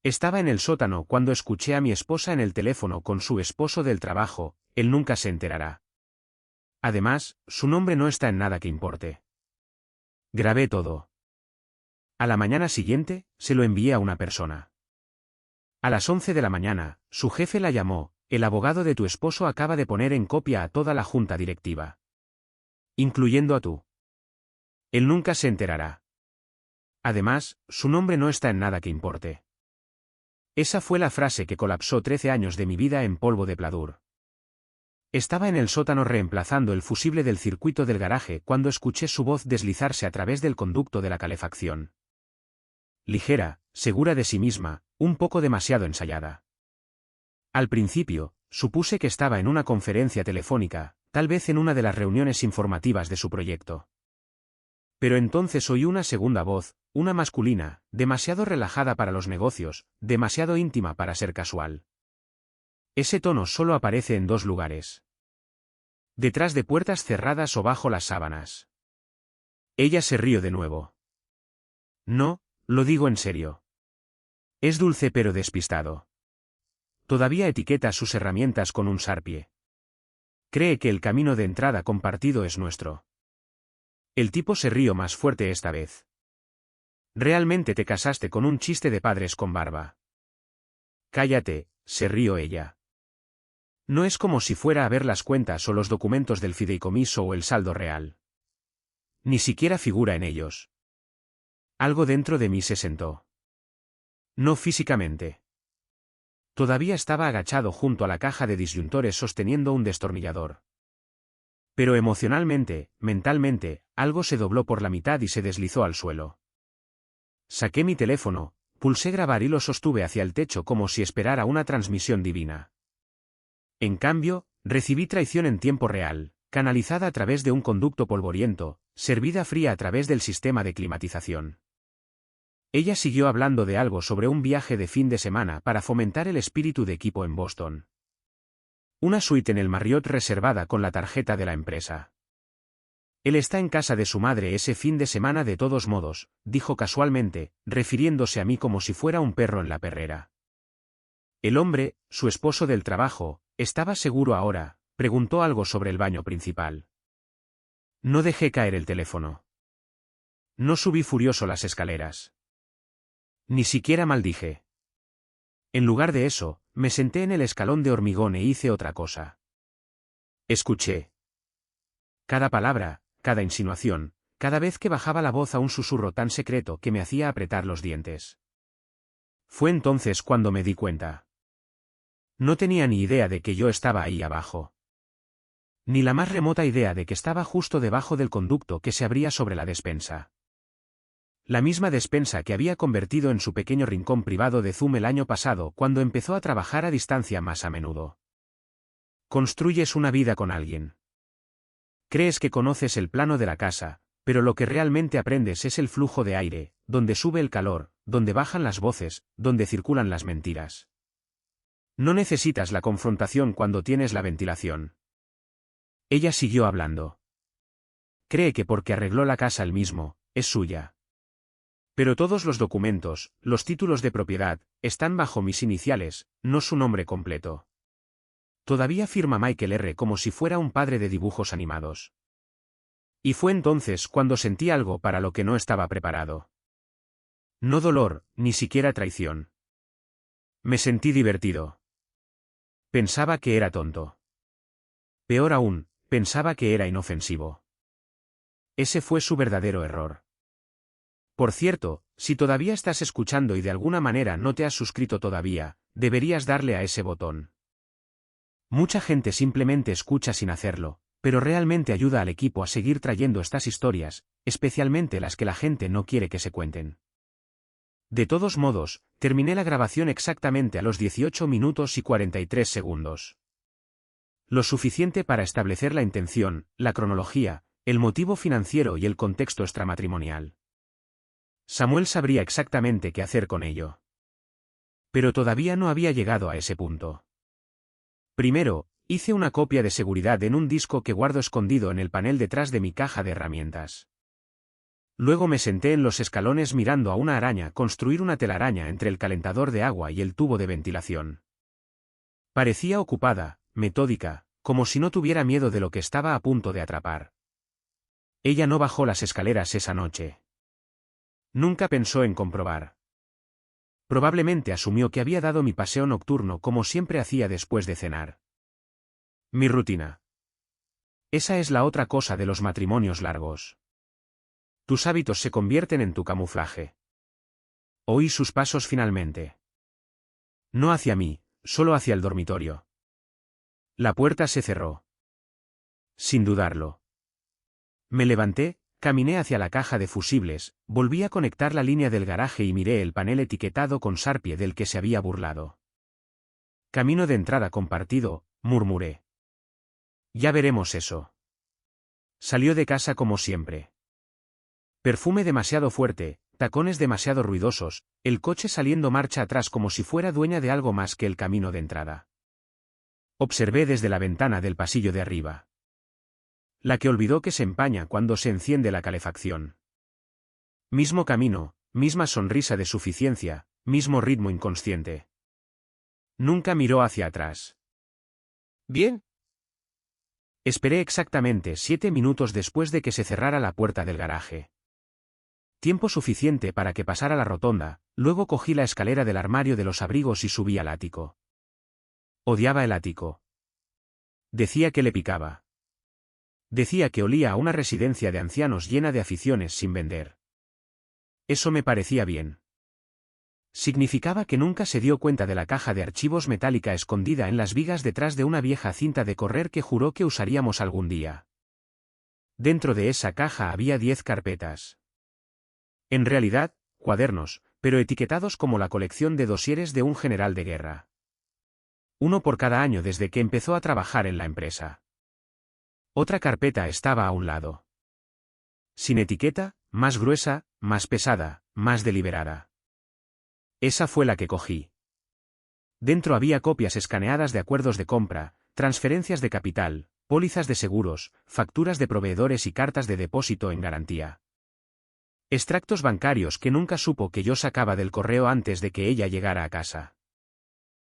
Estaba en el sótano cuando escuché a mi esposa en el teléfono con su esposo del trabajo, él nunca se enterará. Además, su nombre no está en nada que importe. Grabé todo. A la mañana siguiente, se lo envié a una persona. A las 11 de la mañana, su jefe la llamó, el abogado de tu esposo acaba de poner en copia a toda la junta directiva. Incluyendo a tú. Él nunca se enterará. Además, su nombre no está en nada que importe. Esa fue la frase que colapsó 13 años de mi vida en polvo de pladur. Estaba en el sótano reemplazando el fusible del circuito del garaje cuando escuché su voz deslizarse a través del conducto de la calefacción. Ligera, segura de sí misma, un poco demasiado ensayada. Al principio, supuse que estaba en una conferencia telefónica, tal vez en una de las reuniones informativas de su proyecto. Pero entonces oí una segunda voz, una masculina, demasiado relajada para los negocios, demasiado íntima para ser casual. Ese tono solo aparece en dos lugares. Detrás de puertas cerradas o bajo las sábanas. Ella se rió de nuevo. No, lo digo en serio. Es dulce pero despistado. Todavía etiqueta sus herramientas con un Sharpie. Cree que el camino de entrada compartido es nuestro. El tipo se rió más fuerte esta vez. Realmente te casaste con un chiste de padres con barba. Cállate, se rió ella. No es como si fuera a ver las cuentas o los documentos del fideicomiso o el saldo real. Ni siquiera figura en ellos. Algo dentro de mí se sentó. No físicamente. Todavía estaba agachado junto a la caja de disyuntores sosteniendo un destornillador. Pero emocionalmente, mentalmente, algo se dobló por la mitad y se deslizó al suelo. Saqué mi teléfono, pulsé grabar y lo sostuve hacia el techo como si esperara una transmisión divina. En cambio, recibí traición en tiempo real, canalizada a través de un conducto polvoriento, servida fría a través del sistema de climatización. Ella siguió hablando de algo sobre un viaje de fin de semana para fomentar el espíritu de equipo en Boston. Una suite en el Marriott reservada con la tarjeta de la empresa. Él está en casa de su madre ese fin de semana de todos modos, dijo casualmente, refiriéndose a mí como si fuera un perro en la perrera. El hombre, su esposo del trabajo, ¿estaba seguro ahora? Preguntó algo sobre el baño principal. No dejé caer el teléfono. No subí furioso las escaleras. Ni siquiera maldije. En lugar de eso, me senté en el escalón de hormigón e hice otra cosa. Escuché. Cada palabra, cada insinuación, cada vez que bajaba la voz a un susurro tan secreto que me hacía apretar los dientes. Fue entonces cuando me di cuenta. No tenía ni idea de que yo estaba ahí abajo. Ni la más remota idea de que estaba justo debajo del conducto que se abría sobre la despensa. La misma despensa que había convertido en su pequeño rincón privado de Zoom el año pasado cuando empezó a trabajar a distancia más a menudo. Construyes una vida con alguien. Crees que conoces el plano de la casa, pero lo que realmente aprendes es el flujo de aire, donde sube el calor, donde bajan las voces, donde circulan las mentiras. No necesitas la confrontación cuando tienes la ventilación. Ella siguió hablando. Cree que porque arregló la casa él mismo, es suya. Pero todos los documentos, los títulos de propiedad, están bajo mis iniciales, no su nombre completo. Todavía firma Michael R. como si fuera un padre de dibujos animados. Y fue entonces cuando sentí algo para lo que no estaba preparado. No dolor, ni siquiera traición. Me sentí divertido. Pensaba que era tonto. Peor aún, pensaba que era inofensivo. Ese fue su verdadero error. Por cierto, si todavía estás escuchando y de alguna manera no te has suscrito todavía, deberías darle a ese botón. Mucha gente simplemente escucha sin hacerlo, pero realmente ayuda al equipo a seguir trayendo estas historias, especialmente las que la gente no quiere que se cuenten. De todos modos, terminé la grabación exactamente a los 18 minutos y 43 segundos. Lo suficiente para establecer la intención, la cronología, el motivo financiero y el contexto extramatrimonial. Samuel sabría exactamente qué hacer con ello. Pero todavía no había llegado a ese punto. Primero, hice una copia de seguridad en un disco que guardo escondido en el panel detrás de mi caja de herramientas. Luego me senté en los escalones mirando a una araña construir una telaraña entre el calentador de agua y el tubo de ventilación. Parecía ocupada, metódica, como si no tuviera miedo de lo que estaba a punto de atrapar. Ella no bajó las escaleras esa noche. Nunca pensó en comprobar. Probablemente asumió que había dado mi paseo nocturno como siempre hacía después de cenar. Mi rutina. Esa es la otra cosa de los matrimonios largos. Tus hábitos se convierten en tu camuflaje. Oí sus pasos finalmente. No hacia mí, solo hacia el dormitorio. La puerta se cerró. Sin dudarlo. Me levanté, caminé hacia la caja de fusibles, volví a conectar la línea del garaje y miré el panel etiquetado con Sharpie del que se había burlado. Camino de entrada compartido, murmuré. Ya veremos eso. Salió de casa como siempre. Perfume demasiado fuerte, tacones demasiado ruidosos, el coche saliendo marcha atrás como si fuera dueña de algo más que el camino de entrada. Observé desde la ventana del pasillo de arriba. La que olvidó que se empaña cuando se enciende la calefacción. Mismo camino, misma sonrisa de suficiencia, mismo ritmo inconsciente. Nunca miró hacia atrás. ¿Bien? Esperé exactamente 7 minutos después de que se cerrara la puerta del garaje. Tiempo suficiente para que pasara la rotonda, luego cogí la escalera del armario de los abrigos y subí al ático. Odiaba el ático. Decía que le picaba. Decía que olía a una residencia de ancianos llena de aficiones sin vender. Eso me parecía bien. Significaba que nunca se dio cuenta de la caja de archivos metálica escondida en las vigas detrás de una vieja cinta de correr que juró que usaríamos algún día. Dentro de esa caja había 10 carpetas. En realidad, cuadernos, pero etiquetados como la colección de dosieres de un general de guerra. Uno por cada año desde que empezó a trabajar en la empresa. Otra carpeta estaba a un lado. Sin etiqueta, más gruesa, más pesada, más deliberada. Esa fue la que cogí. Dentro había copias escaneadas de acuerdos de compra, transferencias de capital, pólizas de seguros, facturas de proveedores y cartas de depósito en garantía. Extractos bancarios que nunca supo que yo sacaba del correo antes de que ella llegara a casa.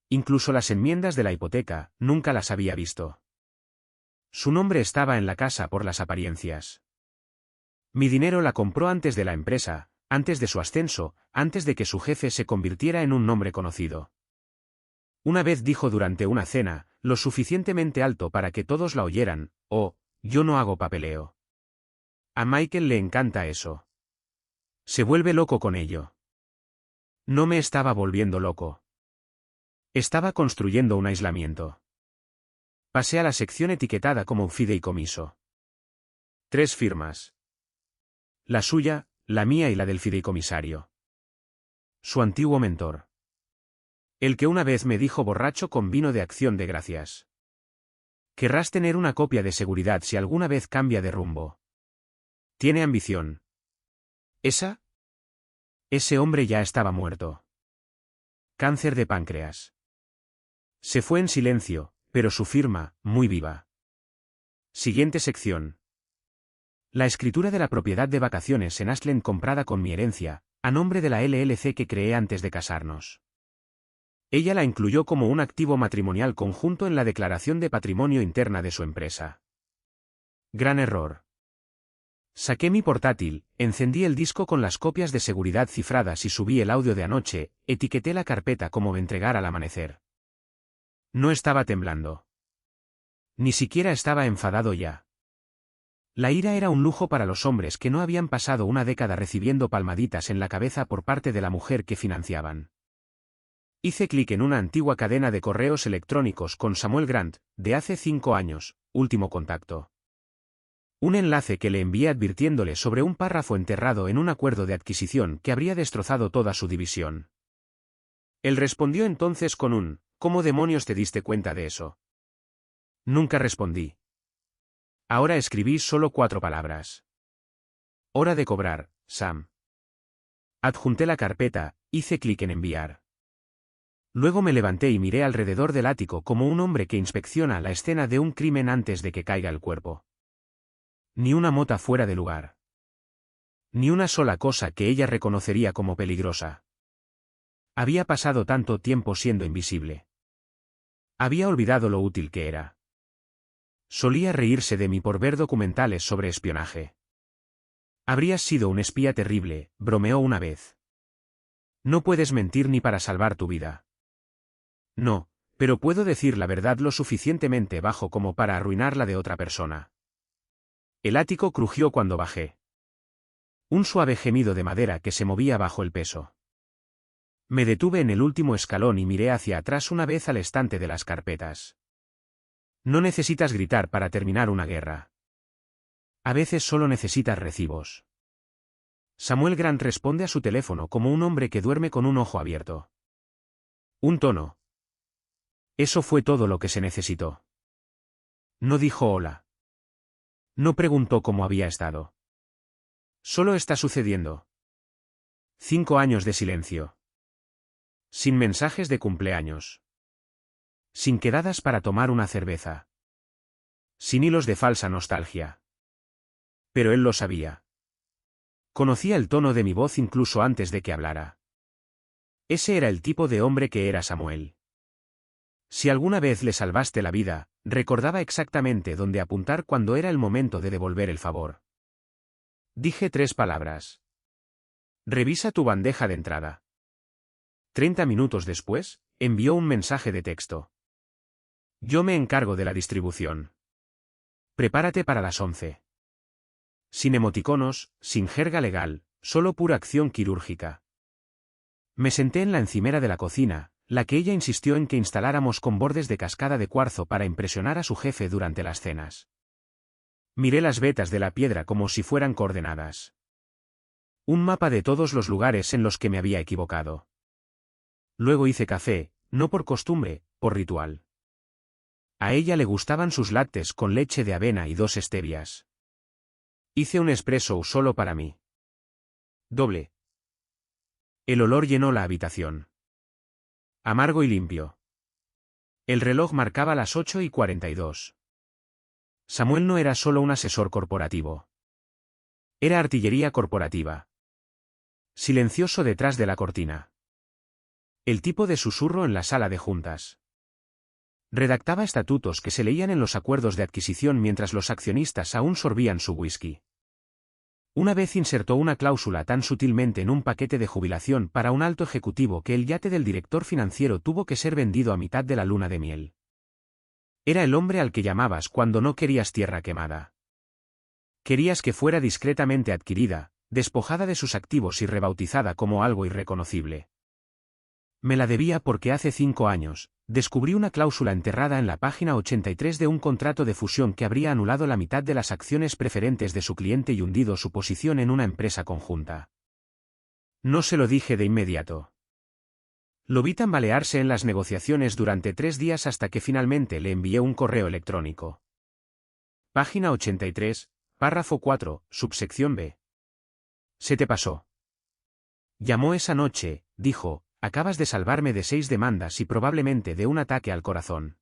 Incluso las enmiendas de la hipoteca, nunca las había visto. Su nombre estaba en la casa por las apariencias. Mi dinero la compró antes de la empresa, antes de su ascenso, antes de que su jefe se convirtiera en un nombre conocido. Una vez dijo durante una cena, lo suficientemente alto para que todos la oyeran, «Oh, yo no hago papeleo». A Michael le encanta eso. Se vuelve loco con ello. No me estaba volviendo loco. Estaba construyendo un aislamiento. Pasé a la sección etiquetada como fideicomiso. 3 firmas. La suya, la mía y la del fideicomisario. Su antiguo mentor. El que una vez me dijo borracho con vino de acción de gracias. Querrás tener una copia de seguridad si alguna vez cambia de rumbo. Tiene ambición. ¿Esa? Ese hombre ya estaba muerto. Cáncer de páncreas. Se fue en silencio, pero su firma, muy viva. Siguiente sección. La escritura de la propiedad de vacaciones en Ashland comprada con mi herencia, a nombre de la LLC que creé antes de casarnos. Ella la incluyó como un activo matrimonial conjunto en la declaración de patrimonio interna de su empresa. Gran error. Saqué mi portátil, encendí el disco con las copias de seguridad cifradas y subí el audio de anoche, etiqueté la carpeta como entregar al amanecer. No estaba temblando. Ni siquiera estaba enfadado ya. La ira era un lujo para los hombres que no habían pasado una década recibiendo palmaditas en la cabeza por parte de la mujer que financiaban. Hice clic en una antigua cadena de correos electrónicos con Samuel Grant, de hace 5 años, último contacto. Un enlace que le envié advirtiéndole sobre un párrafo enterrado en un acuerdo de adquisición que habría destrozado toda su división. Él respondió entonces con un «¿Cómo demonios te diste cuenta de eso?». Nunca respondí. Ahora escribí solo 4 palabras. Hora de cobrar, Sam. Adjunté la carpeta, hice clic en enviar. Luego me levanté y miré alrededor del ático como un hombre que inspecciona la escena de un crimen antes de que caiga el cuerpo. Ni una mota fuera de lugar. Ni una sola cosa que ella reconocería como peligrosa. Había pasado tanto tiempo siendo invisible. Había olvidado lo útil que era. Solía reírse de mí por ver documentales sobre espionaje. Habrías sido un espía terrible, bromeó una vez. No puedes mentir ni para salvar tu vida. No, pero puedo decir la verdad lo suficientemente bajo como para arruinar la de otra persona. El ático crujió cuando bajé. Un suave gemido de madera que se movía bajo el peso. Me detuve en el último escalón y miré hacia atrás una vez al estante de las carpetas. No necesitas gritar para terminar una guerra. A veces solo necesitas recibos. Samuel Grant responde a su teléfono como un hombre que duerme con un ojo abierto. Un tono. Eso fue todo lo que se necesitó. No dijo hola. No preguntó cómo había estado. Solo está sucediendo. 5 años de silencio. Sin mensajes de cumpleaños. Sin quedadas para tomar una cerveza. Sin hilos de falsa nostalgia. Pero él lo sabía. Conocía el tono de mi voz incluso antes de que hablara. Ese era el tipo de hombre que era Samuel. Si alguna vez le salvaste la vida, recordaba exactamente dónde apuntar cuando era el momento de devolver el favor. Dije 3 palabras. Revisa tu bandeja de entrada. 30 minutos después, envió un mensaje de texto. Yo me encargo de la distribución. Prepárate para las 11. Sin emoticonos, sin jerga legal, solo pura acción quirúrgica. Me senté en la encimera de la cocina, la que ella insistió en que instaláramos con bordes de cascada de cuarzo para impresionar a su jefe durante las cenas. Miré las vetas de la piedra como si fueran coordenadas. Un mapa de todos los lugares en los que me había equivocado. Luego hice café, no por costumbre, por ritual. A ella le gustaban sus lattes con leche de avena y 2 stevias. Hice un espresso solo para mí. Doble. El olor llenó la habitación. Amargo y limpio. El reloj marcaba las 8:42. Samuel no era solo un asesor corporativo. Era artillería corporativa. Silencioso detrás de la cortina. El tipo de susurro en la sala de juntas. Redactaba estatutos que se leían en los acuerdos de adquisición mientras los accionistas aún sorbían su whisky. Una vez insertó una cláusula tan sutilmente en un paquete de jubilación para un alto ejecutivo que el yate del director financiero tuvo que ser vendido a mitad de la luna de miel. Era el hombre al que llamabas cuando no querías tierra quemada. Querías que fuera discretamente adquirida, despojada de sus activos y rebautizada como algo irreconocible. Me la debía porque hace 5 años, descubrí una cláusula enterrada en la página 83 de un contrato de fusión que habría anulado la mitad de las acciones preferentes de su cliente y hundido su posición en una empresa conjunta. No se lo dije de inmediato. Lo vi tambalearse en las negociaciones durante 3 días hasta que finalmente le envié un correo electrónico. Página 83, párrafo 4, subsección B. Se te pasó. Llamó esa noche, dijo. Acabas de salvarme de 6 demandas y probablemente de un ataque al corazón.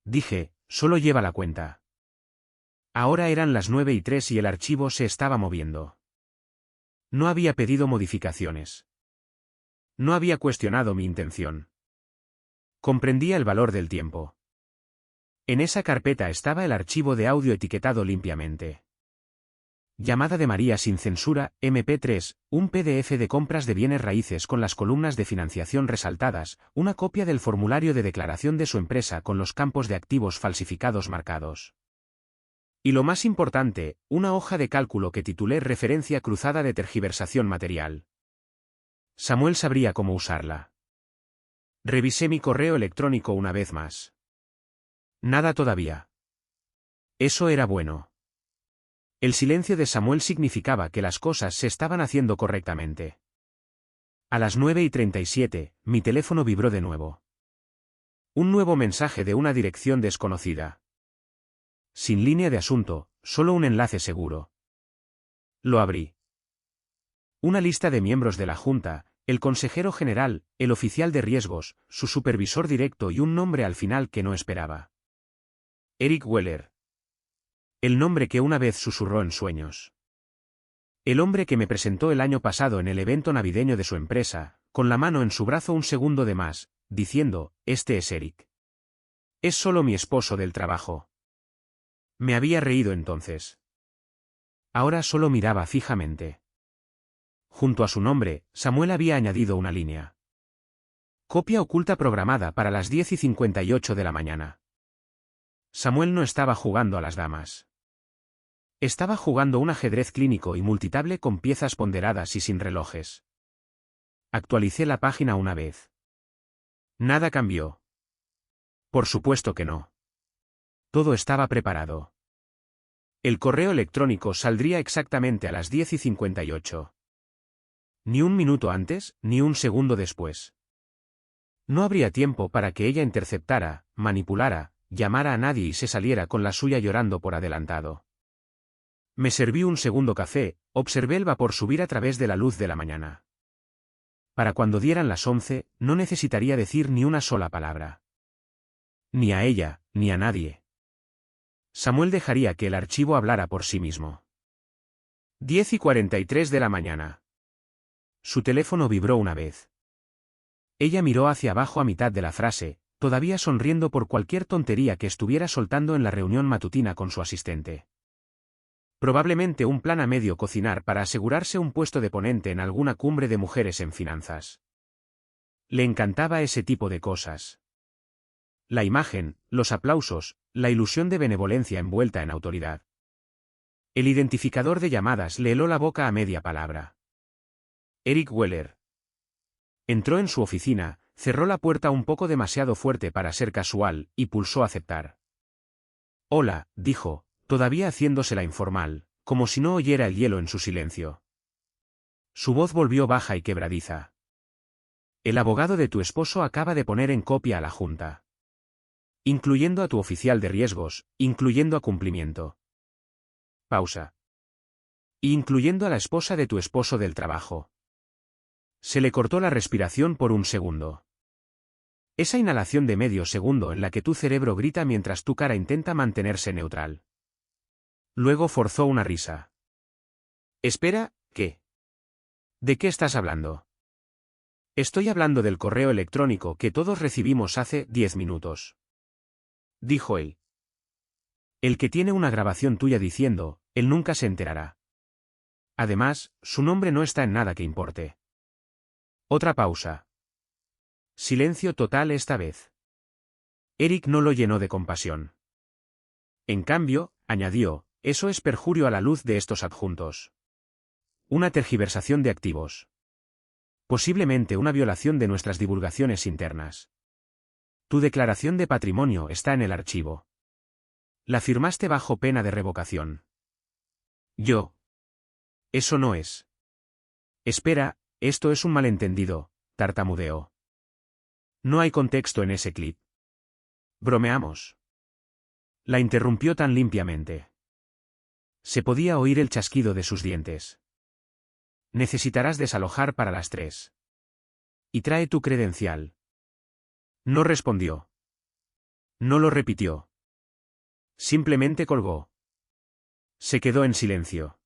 Dije, solo lleva la cuenta. Ahora eran las 9:03 y el archivo se estaba moviendo. No había pedido modificaciones. No había cuestionado mi intención. Comprendía el valor del tiempo. En esa carpeta estaba el archivo de audio etiquetado limpiamente. Llamada de María sin censura, MP3, un PDF de compras de bienes raíces con las columnas de financiación resaltadas, una copia del formulario de declaración de su empresa con los campos de activos falsificados marcados. Y lo más importante, una hoja de cálculo que titulé Referencia cruzada de tergiversación material. Samuel sabría cómo usarla. Revisé mi correo electrónico una vez más. Nada todavía. Eso era bueno. El silencio de Samuel significaba que las cosas se estaban haciendo correctamente. A las 9:37, mi teléfono vibró de nuevo. Un nuevo mensaje de una dirección desconocida. Sin línea de asunto, solo un enlace seguro. Lo abrí. Una lista de miembros de la Junta, el consejero general, el oficial de riesgos, su supervisor directo y un nombre al final que no esperaba. Eric Weller. El nombre que una vez susurró en sueños. El hombre que me presentó el año pasado en el evento navideño de su empresa, con la mano en su brazo un segundo de más, diciendo, este es Eric. Es solo mi esposo del trabajo. Me había reído entonces. Ahora solo miraba fijamente. Junto a su nombre, Samuel había añadido una línea. Copia oculta programada para las 10:58 de la mañana. Samuel no estaba jugando a las damas. Estaba jugando un ajedrez clínico y multitable con piezas ponderadas y sin relojes. Actualicé la página una vez. Nada cambió. Por supuesto que no. Todo estaba preparado. El correo electrónico saldría exactamente a las 10:58. Ni un minuto antes, ni un segundo después. No habría tiempo para que ella interceptara, manipulara, llamara a nadie y se saliera con la suya llorando por adelantado. Me serví un segundo café, observé el vapor subir a través de la luz de la mañana. Para cuando dieran las 11, no necesitaría decir ni una sola palabra. Ni a ella, ni a nadie. Samuel dejaría que el archivo hablara por sí mismo. 10:43 de la mañana. Su teléfono vibró una vez. Ella miró hacia abajo a mitad de la frase, todavía sonriendo por cualquier tontería que estuviera soltando en la reunión matutina con su asistente. Probablemente un plan a medio cocinar para asegurarse un puesto de ponente en alguna cumbre de mujeres en finanzas. Le encantaba ese tipo de cosas. La imagen, los aplausos, la ilusión de benevolencia envuelta en autoridad. El identificador de llamadas le heló la boca a media palabra. Eric Weller. Entró en su oficina, cerró la puerta un poco demasiado fuerte para ser casual, y pulsó aceptar. Hola, dijo, todavía haciéndosela informal, como si no oyera el hielo en su silencio. Su voz volvió baja y quebradiza. El abogado de tu esposo acaba de poner en copia a la junta. Incluyendo a tu oficial de riesgos, incluyendo a cumplimiento. Pausa. Incluyendo a la esposa de tu esposo del trabajo. Se le cortó la respiración por un segundo. Esa inhalación de medio segundo en la que tu cerebro grita mientras tu cara intenta mantenerse neutral. Luego forzó una risa. Espera, ¿qué? ¿De qué estás hablando? Estoy hablando del correo electrónico que todos recibimos hace 10 minutos. Dijo él. El que tiene una grabación tuya diciendo, él nunca se enterará. Además, su nombre no está en nada que importe. Otra pausa. Silencio total esta vez. Eric no lo llenó de compasión. En cambio, añadió, eso es perjurio a la luz de estos adjuntos. Una tergiversación de activos. Posiblemente una violación de nuestras divulgaciones internas. Tu declaración de patrimonio está en el archivo. La firmaste bajo pena de revocación. Yo. Eso no es. Espera, esto es un malentendido, tartamudeó. No hay contexto en ese clip. Bromeamos. La interrumpió tan limpiamente. Se podía oír el chasquido de sus dientes. Necesitarás desalojar para las 3. Y trae tu credencial. No respondió. No lo repitió. Simplemente colgó. Se quedó en silencio.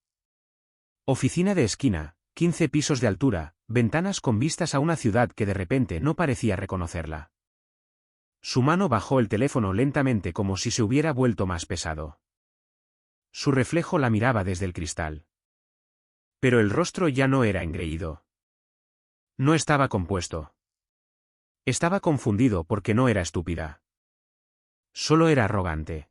Oficina de esquina, 15 pisos de altura, ventanas con vistas a una ciudad que de repente no parecía reconocerla. Su mano bajó el teléfono lentamente como si se hubiera vuelto más pesado. Su reflejo la miraba desde el cristal. Pero el rostro ya no era engreído. No estaba compuesto. Estaba confundido porque no era estúpida. Solo era arrogante.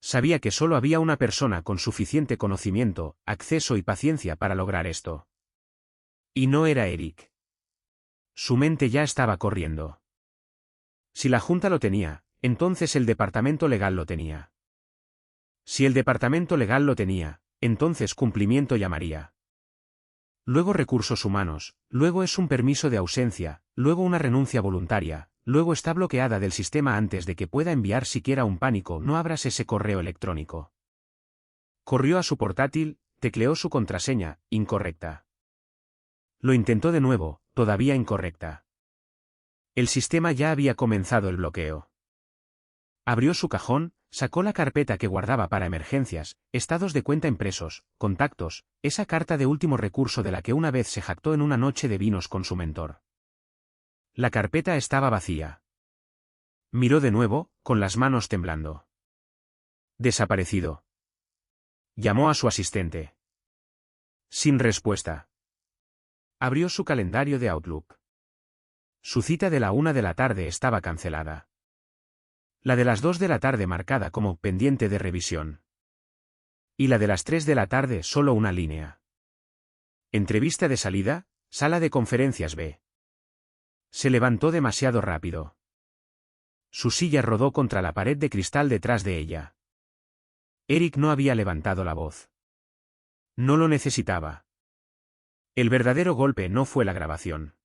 Sabía que solo había una persona con suficiente conocimiento, acceso y paciencia para lograr esto. Y no era Eric. Su mente ya estaba corriendo. Si la Junta lo tenía, entonces el Departamento Legal lo tenía. Si el Departamento Legal lo tenía, entonces cumplimiento llamaría. Luego recursos humanos, luego es un permiso de ausencia, luego una renuncia voluntaria, luego está bloqueada del sistema antes de que pueda enviar siquiera un pánico. No abras ese correo electrónico. Corrió a su portátil, tecleó su contraseña, incorrecta. Lo intentó de nuevo, todavía incorrecta. El sistema ya había comenzado el bloqueo. Abrió su cajón, Sacó la carpeta que guardaba para emergencias, estados de cuenta impresos, contactos, esa carta de último recurso de la que una vez se jactó en una noche de vinos con su mentor. La carpeta estaba vacía. Miró de nuevo, con las manos temblando. Desaparecido. Llamó a su asistente. Sin respuesta. Abrió su calendario de Outlook. Su cita de la 1 de la tarde estaba cancelada. La de las 2 de la tarde marcada como pendiente de revisión. Y la de las 3 de la tarde solo una línea. Entrevista de salida, sala de conferencias B. Se levantó demasiado rápido. Su silla rodó contra la pared de cristal detrás de ella. Eric no había levantado la voz. No lo necesitaba. El verdadero golpe no fue la grabación.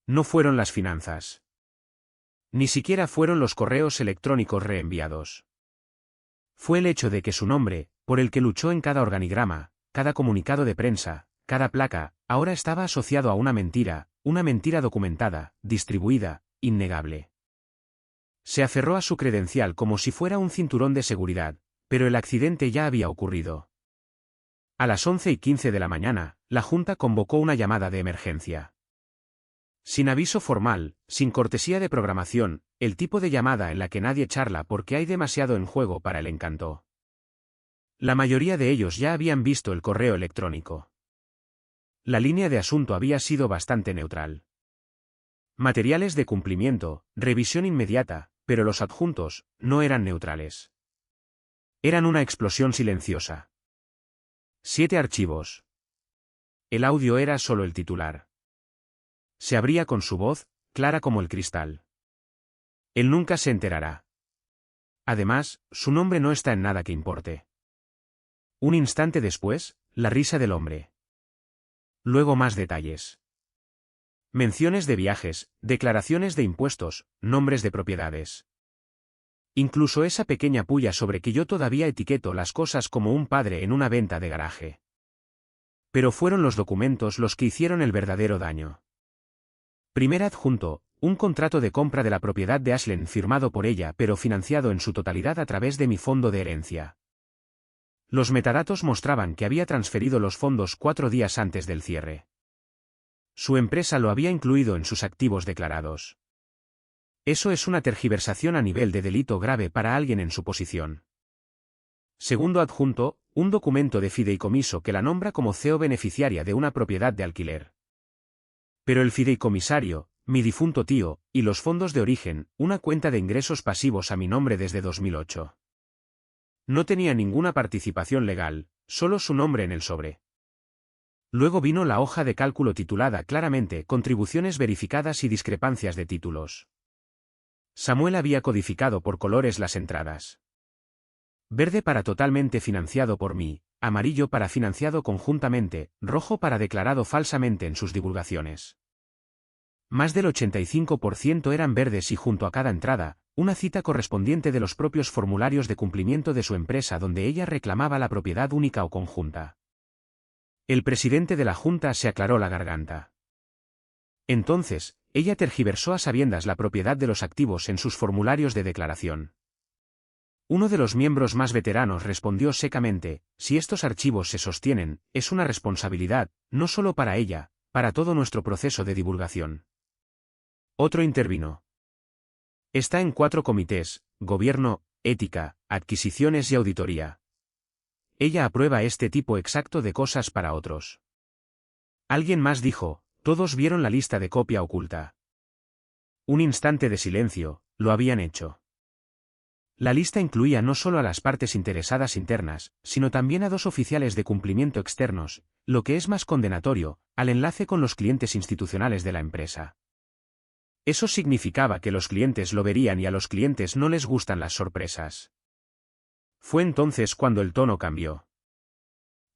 No fueron las finanzas. Ni siquiera fueron los correos electrónicos reenviados. Fue el hecho de que su nombre, por el que luchó en cada organigrama, cada comunicado de prensa, cada placa, ahora estaba asociado a una mentira documentada, distribuida, innegable. Se aferró a su credencial como si fuera un cinturón de seguridad, pero el accidente ya había ocurrido. A las 11:15 de la mañana, la Junta convocó una llamada de emergencia. Sin aviso formal, sin cortesía de programación, el tipo de llamada en la que nadie charla porque hay demasiado en juego para el encanto. La mayoría de ellos ya habían visto el correo electrónico. La línea de asunto había sido bastante neutral. Materiales de cumplimiento, revisión inmediata, pero los adjuntos no eran neutrales. Eran una explosión silenciosa. 7 archivos. El audio era solo el titular. Se abría con su voz, clara como el cristal. Él nunca se enterará. Además, su nombre no está en nada que importe. Un instante después, la risa del hombre. Luego más detalles. Menciones de viajes, declaraciones de impuestos, nombres de propiedades. Incluso esa pequeña puya sobre que yo todavía etiqueto las cosas como un padre en una venta de garaje. Pero fueron los documentos los que hicieron el verdadero daño. Primer adjunto, un contrato de compra de la propiedad de Ashland firmado por ella pero financiado en su totalidad a través de mi fondo de herencia. Los metadatos mostraban que había transferido los fondos 4 días antes del cierre. Su empresa lo había incluido en sus activos declarados. Eso es una tergiversación a nivel de delito grave para alguien en su posición. Segundo adjunto, un documento de fideicomiso que la nombra como CEO beneficiaria de una propiedad de alquiler. Pero el fideicomisario, mi difunto tío, y los fondos de origen, una cuenta de ingresos pasivos a mi nombre desde 2008. No tenía ninguna participación legal, solo su nombre en el sobre. Luego vino la hoja de cálculo titulada claramente Contribuciones verificadas y discrepancias de títulos. Samuel había codificado por colores las entradas. Verde para totalmente financiado por mí, amarillo para financiado conjuntamente, rojo para declarado falsamente en sus divulgaciones. Más del 85% eran verdes y junto a cada entrada, una cita correspondiente de los propios formularios de cumplimiento de su empresa donde ella reclamaba la propiedad única o conjunta. El presidente de la Junta se aclaró la garganta. Entonces, ella tergiversó a sabiendas la propiedad de los activos en sus formularios de declaración. Uno de los miembros más veteranos respondió secamente, si estos archivos se sostienen, es una responsabilidad, no solo para ella, para todo nuestro proceso de divulgación. Otro intervino. Está en 4 comités, gobierno, ética, adquisiciones y auditoría. Ella aprueba este tipo exacto de cosas para otros. Alguien más dijo, todos vieron la lista de copia oculta. Un instante de silencio, lo habían hecho. La lista incluía no solo a las partes interesadas internas, sino también a 2 oficiales de cumplimiento externos, lo que es más condenatorio, al enlace con los clientes institucionales de la empresa. Eso significaba que los clientes lo verían y a los clientes no les gustan las sorpresas. Fue entonces cuando el tono cambió.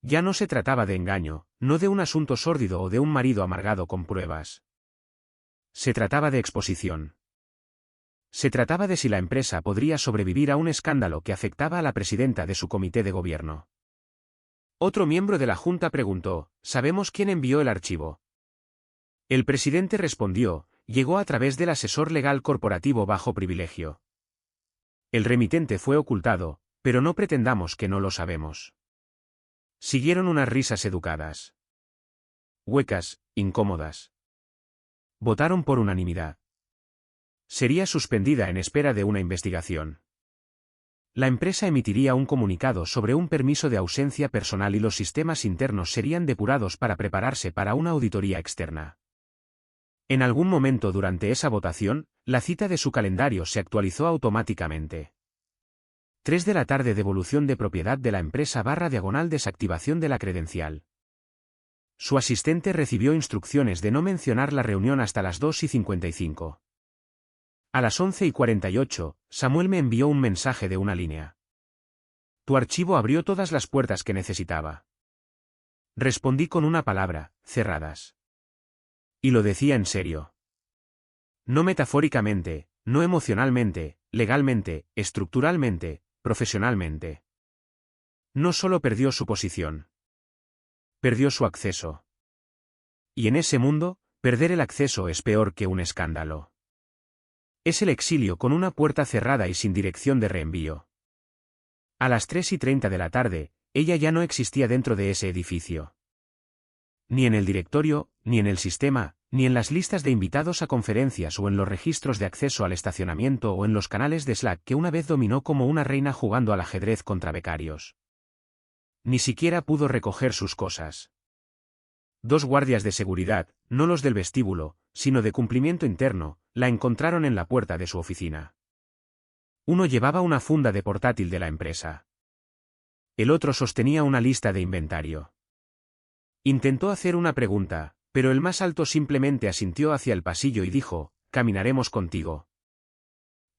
Ya no se trataba de engaño, no de un asunto sórdido o de un marido amargado con pruebas. Se trataba de exposición. Se trataba de si la empresa podría sobrevivir a un escándalo que afectaba a la presidenta de su comité de gobierno. Otro miembro de la Junta preguntó, ¿sabemos quién envió el archivo? El presidente respondió, llegó a través del asesor legal corporativo bajo privilegio. El remitente fue ocultado, pero no pretendamos que no lo sabemos. Siguieron unas risas educadas. Huecas, incómodas. Votaron por unanimidad. Sería suspendida en espera de una investigación. La empresa emitiría un comunicado sobre un permiso de ausencia personal y los sistemas internos serían depurados para prepararse para una auditoría externa. En algún momento durante esa votación, la cita de su calendario se actualizó automáticamente. 3 de la tarde, devolución de propiedad de la empresa / desactivación de la credencial. Su asistente recibió instrucciones de no mencionar la reunión hasta las 2:55. A las 11:48, Samuel me envió un mensaje de una línea. Tu archivo abrió todas las puertas que necesitaba. Respondí con una palabra, cerradas. Y lo decía en serio. No metafóricamente, no emocionalmente, legalmente, estructuralmente, profesionalmente. No solo perdió su posición. Perdió su acceso. Y en ese mundo, perder el acceso es peor que un escándalo. Es el exilio con una puerta cerrada y sin dirección de reenvío. A las 3:30 de la tarde, ella ya no existía dentro de ese edificio. Ni en el directorio, ni en el sistema, ni en las listas de invitados a conferencias o en los registros de acceso al estacionamiento o en los canales de Slack que una vez dominó como una reina jugando al ajedrez contra becarios. Ni siquiera pudo recoger sus cosas. 2 guardias de seguridad, no los del vestíbulo, sino de cumplimiento interno, la encontraron en la puerta de su oficina. Uno llevaba una funda de portátil de la empresa. El otro sostenía una lista de inventario. Intentó hacer una pregunta, pero el más alto simplemente asintió hacia el pasillo y dijo, caminaremos contigo.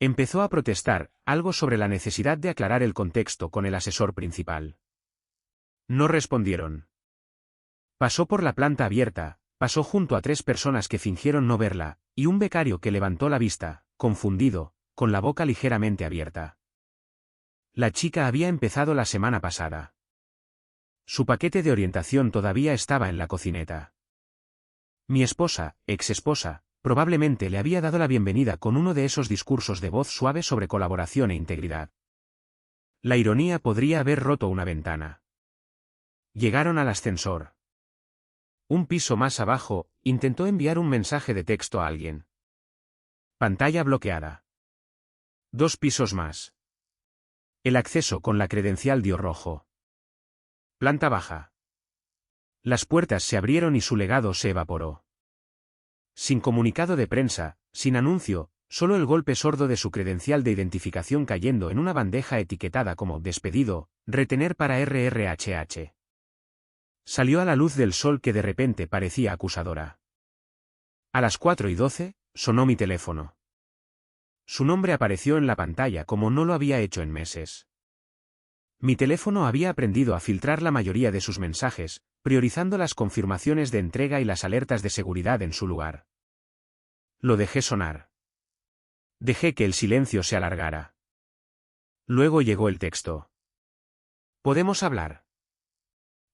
Empezó a protestar, algo sobre la necesidad de aclarar el contexto con el asesor principal. No respondieron. Pasó por la planta abierta, pasó junto a 3 personas que fingieron no verla, y un becario que levantó la vista, confundido, con la boca ligeramente abierta. La chica había empezado la semana pasada. Su paquete de orientación todavía estaba en la cocineta. Mi esposa, ex-esposa, probablemente le había dado la bienvenida con uno de esos discursos de voz suave sobre colaboración e integridad. La ironía podría haber roto una ventana. Llegaron al ascensor. Un piso más abajo, intentó enviar un mensaje de texto a alguien. Pantalla bloqueada. 2 pisos más. El acceso con la credencial dio rojo. Planta baja. Las puertas se abrieron y su legado se evaporó. Sin comunicado de prensa, sin anuncio, solo el golpe sordo de su credencial de identificación cayendo en una bandeja etiquetada como despedido, retener para RRHH. Salió a la luz del sol que de repente parecía acusadora. A las 4:12, sonó mi teléfono. Su nombre apareció en la pantalla como no lo había hecho en meses. Mi teléfono había aprendido a filtrar la mayoría de sus mensajes, priorizando las confirmaciones de entrega y las alertas de seguridad en su lugar. Lo dejé sonar. Dejé que el silencio se alargara. Luego llegó el texto. ¿Podemos hablar?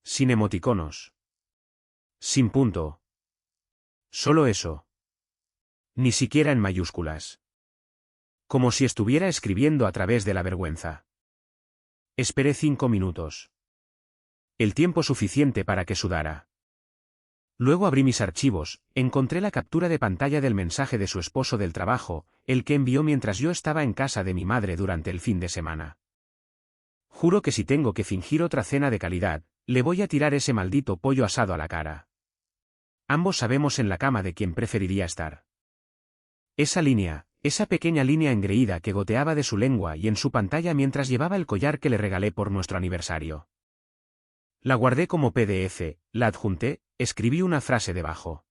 Sin emoticonos. Sin punto. Solo eso. Ni siquiera en mayúsculas. Como si estuviera escribiendo a través de la vergüenza. Esperé 5 minutos. El tiempo suficiente para que sudara. Luego abrí mis archivos, encontré la captura de pantalla del mensaje de su esposo del trabajo, el que envió mientras yo estaba en casa de mi madre durante el fin de semana. Juro que si tengo que fingir otra cena de calidad, le voy a tirar ese maldito pollo asado a la cara. Ambos sabemos en la cama de quién preferiría estar. Esa línea, esa pequeña línea engreída que goteaba de su lengua y en su pantalla mientras llevaba el collar que le regalé por nuestro aniversario. La guardé como PDF, la adjunté, escribí una frase debajo.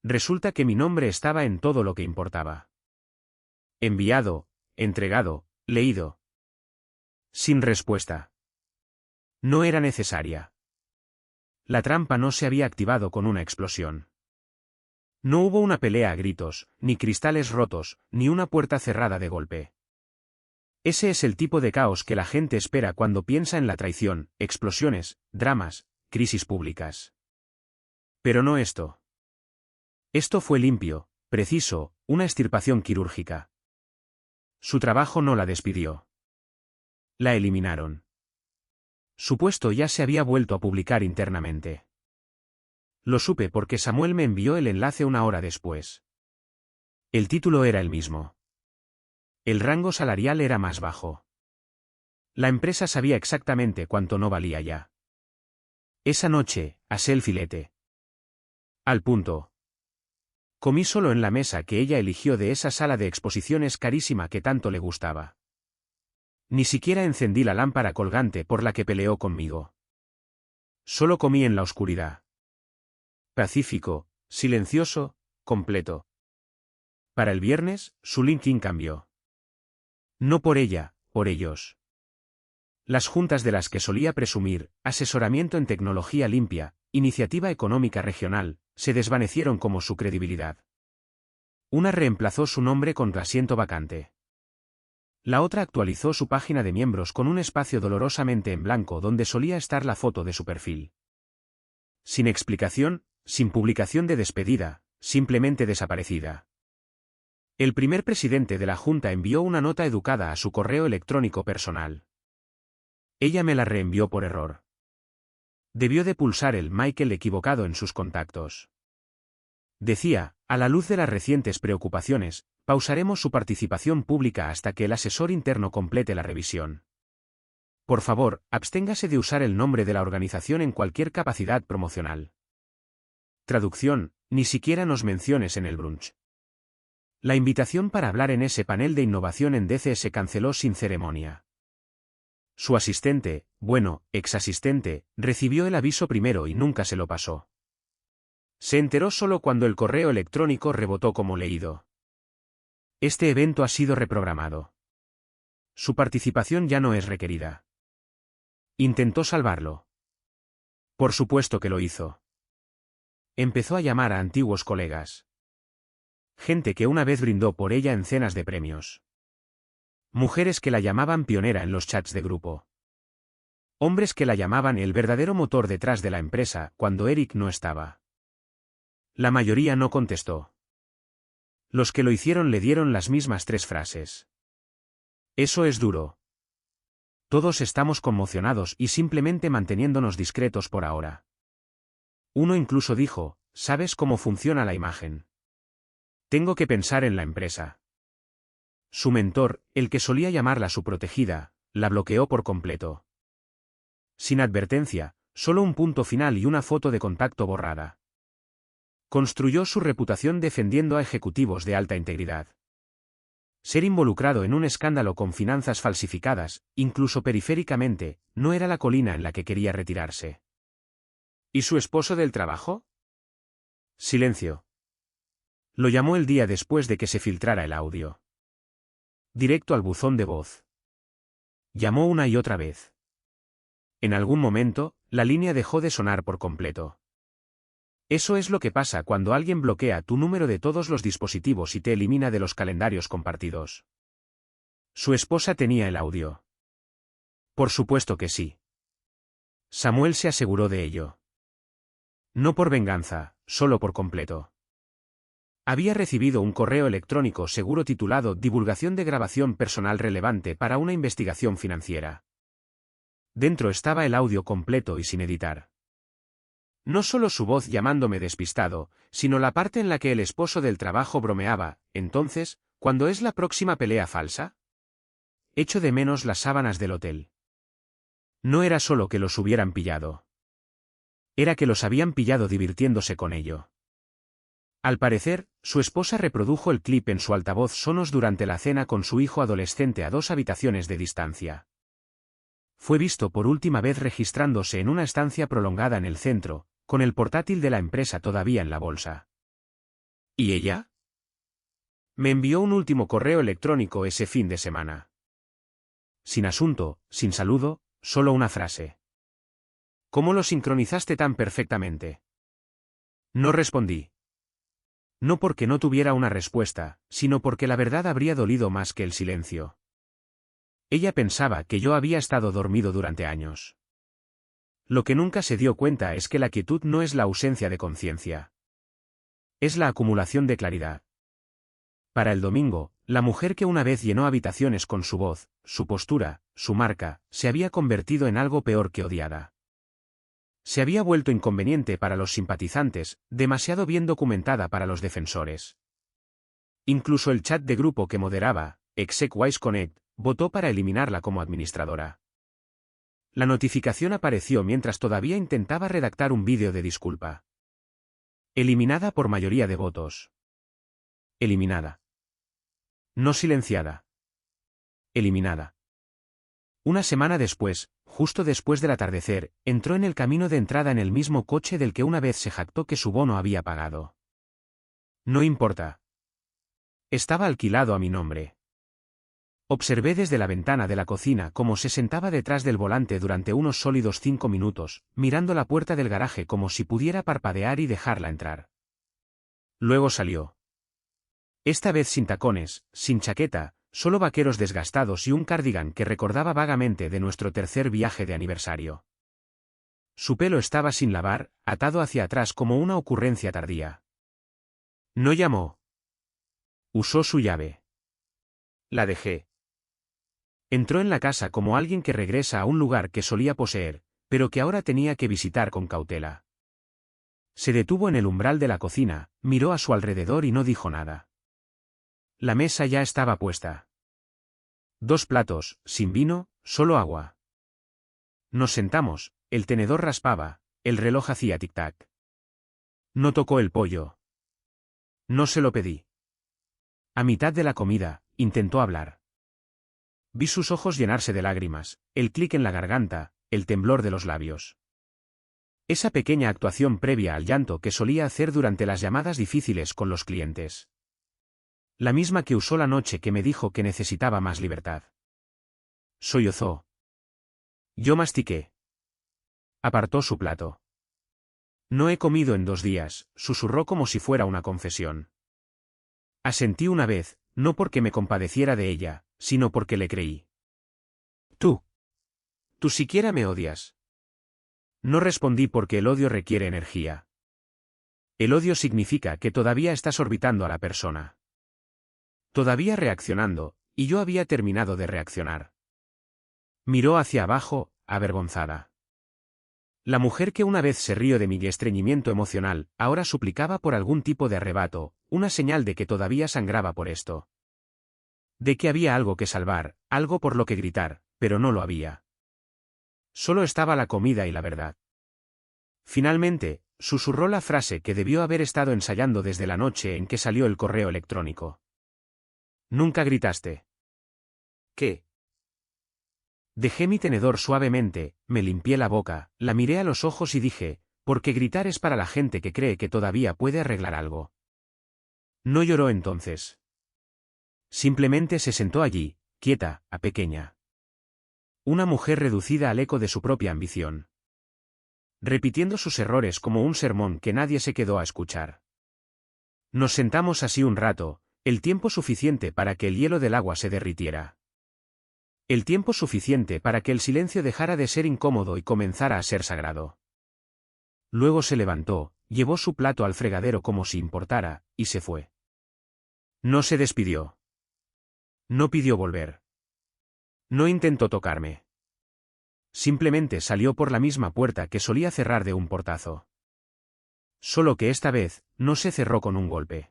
Resulta que mi nombre estaba en todo lo que importaba. Enviado, entregado, leído. Sin respuesta. No era necesaria. La trampa no se había activado con una explosión. No hubo una pelea a gritos, ni cristales rotos, ni una puerta cerrada de golpe. Ese es el tipo de caos que la gente espera cuando piensa en la traición, explosiones, dramas, crisis públicas. Pero no esto. Esto fue limpio, preciso, una extirpación quirúrgica. Su trabajo no la despidió. La eliminaron. Su puesto ya se había vuelto a publicar internamente. Lo supe porque Samuel me envió el enlace una hora después. El título era el mismo. El rango salarial era más bajo. La empresa sabía exactamente cuánto no valía ya. Esa noche, asé el filete. Al punto. Comí solo en la mesa que ella eligió de esa sala de exposiciones carísima que tanto le gustaba. Ni siquiera encendí la lámpara colgante por la que peleó conmigo. Solo comí en la oscuridad. Pacífico, silencioso, completo. Para el viernes, su LinkedIn cambió. No por ella, por ellos. Las juntas de las que solía presumir, asesoramiento en tecnología limpia, iniciativa económica regional, se desvanecieron como su credibilidad. Una reemplazó su nombre con asiento vacante. La otra actualizó su página de miembros con un espacio dolorosamente en blanco donde solía estar la foto de su perfil. Sin explicación, sin publicación de despedida, simplemente desaparecida. El primer presidente de la Junta envió una nota educada a su correo electrónico personal. Ella me la reenvió por error. Debió de pulsar el Michael equivocado en sus contactos. Decía, a la luz de las recientes preocupaciones, pausaremos su participación pública hasta que el asesor interno complete la revisión. Por favor, absténgase de usar el nombre de la organización en cualquier capacidad promocional. Traducción, ni siquiera nos menciones en el brunch. La invitación para hablar en ese panel de innovación en DC se canceló sin ceremonia. Su asistente, bueno, ex-asistente, recibió el aviso primero y nunca se lo pasó. Se enteró solo cuando el correo electrónico rebotó como leído. Este evento ha sido reprogramado. Su participación ya no es requerida. Intentó salvarlo. Por supuesto que lo hizo. Empezó a llamar a antiguos colegas. Gente que una vez brindó por ella en cenas de premios. Mujeres que la llamaban pionera en los chats de grupo. Hombres que la llamaban el verdadero motor detrás de la empresa cuando Eric no estaba. La mayoría no contestó. Los que lo hicieron le dieron las mismas 3 frases. Eso es duro. Todos estamos conmocionados y simplemente manteniéndonos discretos por ahora. Uno incluso dijo, ¿sabes cómo funciona la imagen? Tengo que pensar en la empresa. Su mentor, el que solía llamarla su protegida, la bloqueó por completo. Sin advertencia, solo un punto final y una foto de contacto borrada. Construyó su reputación defendiendo a ejecutivos de alta integridad. Ser involucrado en un escándalo con finanzas falsificadas, incluso periféricamente, no era la colina en la que quería retirarse. ¿Y su esposo del trabajo? Silencio. Lo llamó el día después de que se filtrara el audio. Directo al buzón de voz. Llamó una y otra vez. En algún momento, la línea dejó de sonar por completo. Eso es lo que pasa cuando alguien bloquea tu número de todos los dispositivos y te elimina de los calendarios compartidos. Su esposa tenía el audio. Por supuesto que sí. Samuel se aseguró de ello. No por venganza, solo por completo. Había recibido un correo electrónico seguro titulado Divulgación de grabación personal relevante para una investigación financiera. Dentro estaba el audio completo y sin editar. No solo su voz llamándome despistado, sino la parte en la que el esposo del trabajo bromeaba, entonces, ¿cuándo es la próxima pelea falsa? Echo de menos las sábanas del hotel. No era solo que los hubieran pillado. Era que los habían pillado divirtiéndose con ello. Al parecer, su esposa reprodujo el clip en su altavoz Sonos durante la cena con su hijo adolescente a 2 habitaciones de distancia. Fue visto por última vez registrándose en una estancia prolongada en el centro, con el portátil de la empresa todavía en la bolsa. ¿Y ella? Me envió un último correo electrónico ese fin de semana. Sin asunto, sin saludo, solo una frase. ¿Cómo lo sincronizaste tan perfectamente? No respondí. No porque no tuviera una respuesta, sino porque la verdad habría dolido más que el silencio. Ella pensaba que yo había estado dormido durante años. Lo que nunca se dio cuenta es que la quietud no es la ausencia de conciencia. Es la acumulación de claridad. Para el domingo, La mujer que una vez llenó habitaciones con su voz, su postura, su marca, se había convertido en algo peor que odiada. Se había vuelto inconveniente para los simpatizantes, demasiado bien documentada para los defensores. Incluso el chat de grupo que moderaba, ExecWise Connect, votó para eliminarla como administradora. La notificación apareció mientras todavía intentaba redactar un vídeo de disculpa. Eliminada por mayoría de votos. Eliminada. No silenciada. Eliminada. Una semana después, justo después del atardecer, entró en el camino de entrada en el mismo coche del que una vez se jactó que su bono había pagado. No importa. Estaba alquilado a mi nombre. Observé desde la ventana de la cocina cómo se sentaba detrás del volante durante unos sólidos 5 minutos, mirando la puerta del garaje como si pudiera parpadear y dejarla entrar. Luego salió. Esta vez sin tacones, sin chaqueta, solo vaqueros desgastados y un cardigan que recordaba vagamente de nuestro tercer viaje de aniversario. Su pelo estaba sin lavar, atado hacia atrás como una ocurrencia tardía. No llamó. Usó su llave. La dejé. Entró en la casa como alguien que regresa a un lugar que solía poseer, pero que ahora tenía que visitar con cautela. Se detuvo en el umbral de la cocina, miró a su alrededor y no dijo nada. La mesa ya estaba puesta. 2 platos, sin vino, solo agua. Nos sentamos, el tenedor raspaba, el reloj hacía tic-tac. No tocó el pollo. No se lo pedí. A mitad de la comida, intentó hablar. Vi sus ojos llenarse de lágrimas, el clic en la garganta, el temblor de los labios. Esa pequeña actuación previa al llanto que solía hacer durante las llamadas difíciles con los clientes. La misma que usó la noche que me dijo que necesitaba más libertad. Sollozó. Yo mastiqué. Apartó su plato. No he comido en 2 días, susurró como si fuera una confesión. Asentí una vez, no porque me compadeciera de ella, sino porque le creí. Tú siquiera me odias. No respondí porque el odio requiere energía. El odio significa que todavía estás orbitando a la persona. Todavía reaccionando, y yo había terminado de reaccionar. Miró hacia abajo, avergonzada. La mujer que una vez se rió de mi estreñimiento emocional, ahora suplicaba por algún tipo de arrebato, una señal de que todavía sangraba por esto. De que había algo que salvar, algo por lo que gritar, pero no lo había. Solo estaba la comida y la verdad. Finalmente, susurró la frase que debió haber estado ensayando desde la noche en que salió el correo electrónico. Nunca gritaste. ¿Qué? Dejé mi tenedor suavemente, me limpié la boca, la miré a los ojos y dije, porque gritar es para la gente que cree que todavía puede arreglar algo. No lloró entonces. Simplemente se sentó allí, quieta, pequeña. Una mujer reducida al eco de su propia ambición. Repitiendo sus errores como un sermón que nadie se quedó a escuchar. Nos sentamos así un rato, el tiempo suficiente para que el hielo del agua se derritiera. El tiempo suficiente para que el silencio dejara de ser incómodo y comenzara a ser sagrado. Luego se levantó, llevó su plato al fregadero como si importara, y se fue. No se despidió. No pidió volver. No intentó tocarme. Simplemente salió por la misma puerta que solía cerrar de un portazo. Solo que esta vez, no se cerró con un golpe.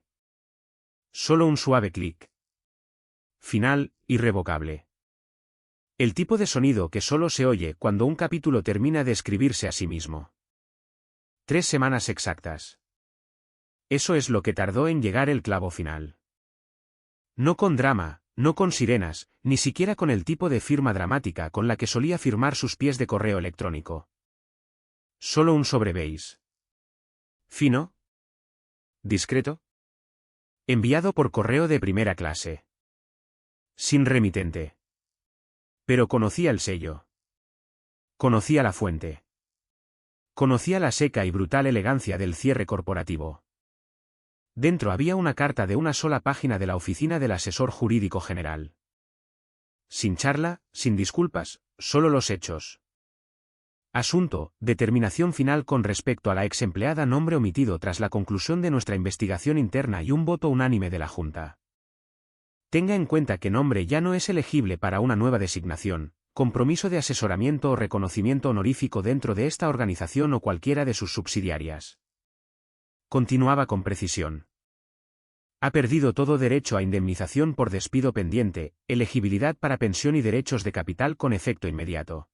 Solo un suave clic. Final, irrevocable. El tipo de sonido que solo se oye cuando un capítulo termina de escribirse a sí mismo. 3 semanas exactas. Eso es lo que tardó en llegar el clavo final. No con drama, no con sirenas, ni siquiera con el tipo de firma dramática con la que solía firmar sus pies de correo electrónico. Solo un sobrebeis. Fino. Discreto. Enviado por correo de primera clase. Sin remitente. Pero conocía el sello. Conocía la fuente. Conocía la seca y brutal elegancia del cierre corporativo. Dentro había una carta de una sola página de la oficina del asesor jurídico general. Sin charla, sin disculpas, solo los hechos. Asunto, determinación final con respecto a la ex empleada, nombre omitido tras la conclusión de nuestra investigación interna y un voto unánime de la Junta. Tenga en cuenta que nombre ya no es elegible para una nueva designación, compromiso de asesoramiento o reconocimiento honorífico dentro de esta organización o cualquiera de sus subsidiarias. Continuaba con precisión. Ha perdido todo derecho a indemnización por despido pendiente, elegibilidad para pensión y derechos de capital con efecto inmediato.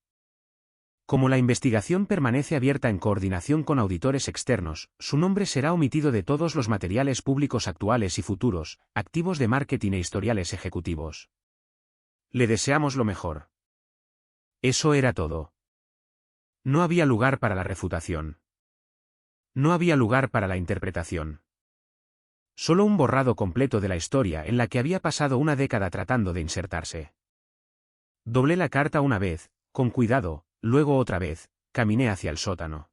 Como la investigación permanece abierta en coordinación con auditores externos, su nombre será omitido de todos los materiales públicos actuales y futuros, activos de marketing e historiales ejecutivos. Le deseamos lo mejor. Eso era todo. No había lugar para la refutación. No había lugar para la interpretación. Solo un borrado completo de la historia en la que había pasado una década tratando de insertarse. Doblé la carta una vez, con cuidado, luego otra vez, caminé hacia el sótano.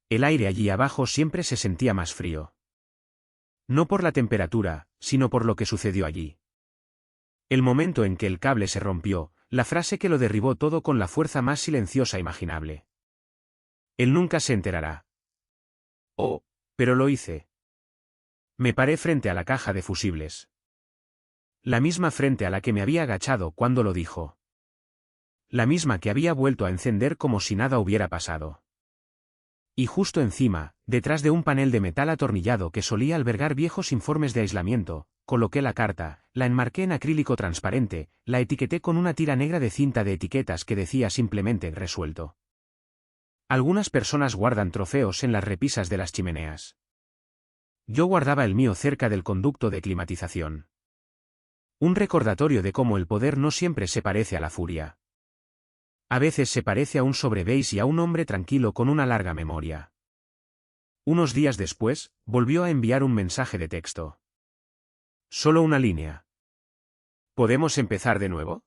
El aire allí abajo siempre se sentía más frío. No por la temperatura, sino por lo que sucedió allí. El momento en que el cable se rompió, la frase que lo derribó todo con la fuerza más silenciosa imaginable. Él nunca se enterará. Oh, pero lo hice. Me paré frente a la caja de fusibles. La misma frente a la que me había agachado cuando lo dijo. La misma que había vuelto a encender como si nada hubiera pasado. Y justo encima, detrás de un panel de metal atornillado que solía albergar viejos informes de aislamiento, coloqué la carta, la enmarqué en acrílico transparente, la etiqueté con una tira negra de cinta de etiquetas que decía simplemente resuelto. Algunas personas guardan trofeos en las repisas de las chimeneas. Yo guardaba el mío cerca del conducto de climatización. Un recordatorio de cómo el poder no siempre se parece a la furia. A veces se parece a un sobrebeis y a un hombre tranquilo con una larga memoria. Unos días después, volvió a enviar un mensaje de texto. Solo una línea. ¿Podemos empezar de nuevo?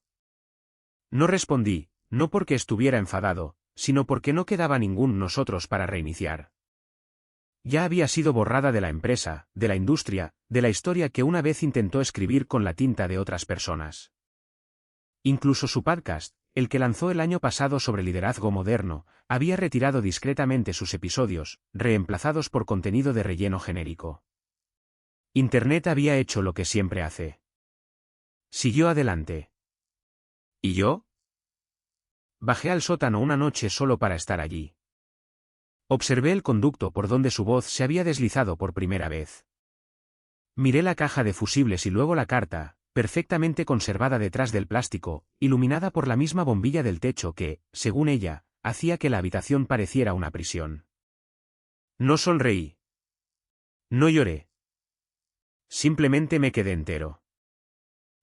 No respondí, no porque estuviera enfadado, sino porque no quedaba ningún nosotros para reiniciar. Ya había sido borrada de la empresa, de la industria, de la historia que una vez intentó escribir con la tinta de otras personas. Incluso su podcast, el que lanzó el año pasado sobre liderazgo moderno, había retirado discretamente sus episodios, reemplazados por contenido de relleno genérico. Internet había hecho lo que siempre hace. Siguió adelante. ¿Y yo? Bajé al sótano una noche solo para estar allí. Observé el conducto por donde su voz se había deslizado por primera vez. Miré la caja de fusibles y luego la carta, perfectamente conservada detrás del plástico, iluminada por la misma bombilla del techo que, según ella, hacía que la habitación pareciera una prisión. No sonreí. No lloré. Simplemente me quedé entero.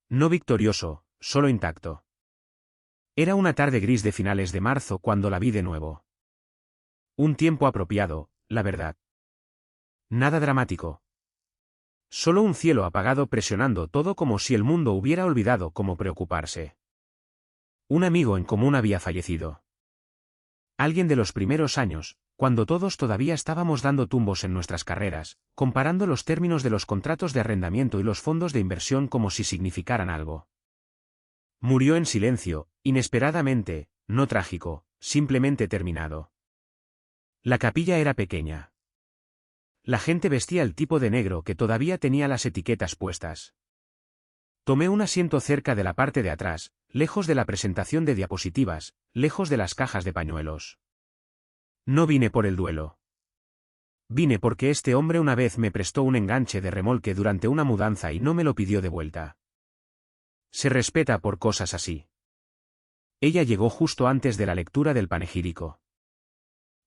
No victorioso, solo intacto. Era una tarde gris de finales de marzo cuando la vi de nuevo. Un tiempo apropiado, la verdad. Nada dramático. Solo un cielo apagado presionando todo como si el mundo hubiera olvidado cómo preocuparse. Un amigo en común había fallecido. Alguien de los primeros años, cuando todos todavía estábamos dando tumbos en nuestras carreras, comparando los términos de los contratos de arrendamiento y los fondos de inversión como si significaran algo. Murió en silencio, inesperadamente, no trágico, simplemente terminado. La capilla era pequeña. La gente vestía el tipo de negro que todavía tenía las etiquetas puestas. Tomé un asiento cerca de la parte de atrás, lejos de la presentación de diapositivas, lejos de las cajas de pañuelos. No vine por el duelo. Vine porque este hombre una vez me prestó un enganche de remolque durante una mudanza y no me lo pidió de vuelta. Se respeta por cosas así. Ella llegó justo antes de la lectura del panegírico.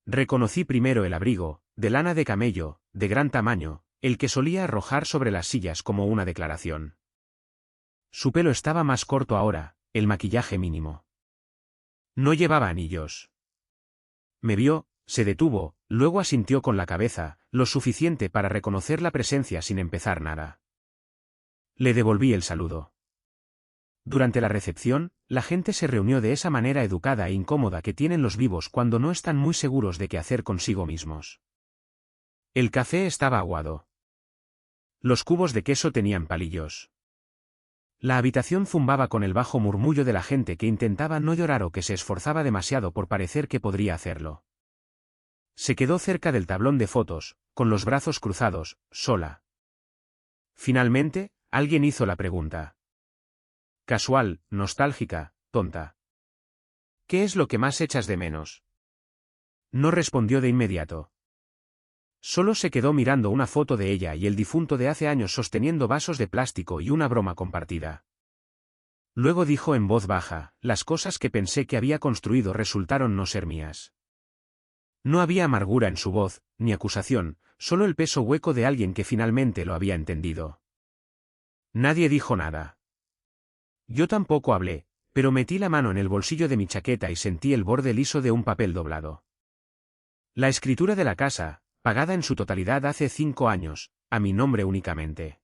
Reconocí primero el abrigo, de lana de camello, de gran tamaño, el que solía arrojar sobre las sillas como una declaración. Su pelo estaba más corto ahora, el maquillaje mínimo. No llevaba anillos. Me vio, se detuvo, luego asintió con la cabeza, lo suficiente para reconocer la presencia sin empezar nada. Le devolví el saludo. Durante la recepción, la gente se reunió de esa manera educada e incómoda que tienen los vivos cuando no están muy seguros de qué hacer consigo mismos. El café estaba aguado. Los cubos de queso tenían palillos. La habitación zumbaba con el bajo murmullo de la gente que intentaba no llorar o que se esforzaba demasiado por parecer que podría hacerlo. Se quedó cerca del tablón de fotos, con los brazos cruzados, sola. Finalmente, alguien hizo la pregunta. Casual, nostálgica, tonta. ¿Qué es lo que más echas de menos? No respondió de inmediato. Solo se quedó mirando una foto de ella y el difunto de hace años sosteniendo vasos de plástico y una broma compartida. Luego dijo en voz baja, las cosas que pensé que había construido resultaron no ser mías. No había amargura en su voz, ni acusación, solo el peso hueco de alguien que finalmente lo había entendido. Nadie dijo nada. Yo tampoco hablé, pero metí la mano en el bolsillo de mi chaqueta y sentí el borde liso de un papel doblado. La escritura de la casa, pagada en su totalidad hace 5 años, a mi nombre únicamente.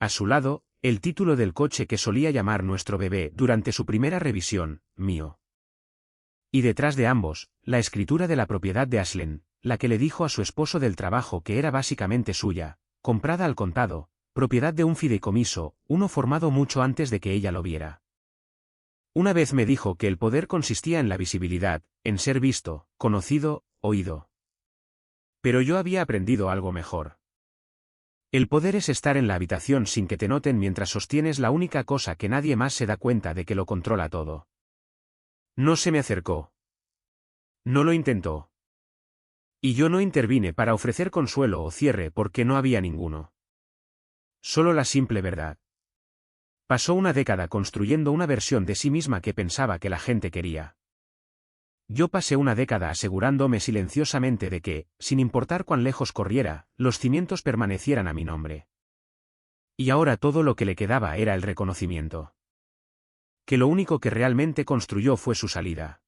A su lado, el título del coche que solía llamar nuestro bebé durante su primera revisión, mío. Y detrás de ambos, la escritura de la propiedad de Ashlen, la que le dijo a su esposo del trabajo que era básicamente suya, comprada al contado, propiedad de un fideicomiso, uno formado mucho antes de que ella lo viera. Una vez me dijo que el poder consistía en la visibilidad, en ser visto, conocido, oído. Pero yo había aprendido algo mejor. El poder es estar en la habitación sin que te noten mientras sostienes la única cosa que nadie más se da cuenta de que lo controla todo. No se me acercó. No lo intentó. Y yo no intervine para ofrecer consuelo o cierre porque no había ninguno. Solo la simple verdad. Pasó una década construyendo una versión de sí misma que pensaba que la gente quería. Yo pasé una década asegurándome silenciosamente de que, sin importar cuán lejos corriera, los cimientos permanecieran a mi nombre. Y ahora todo lo que le quedaba era el reconocimiento. Que lo único que realmente construyó fue su salida.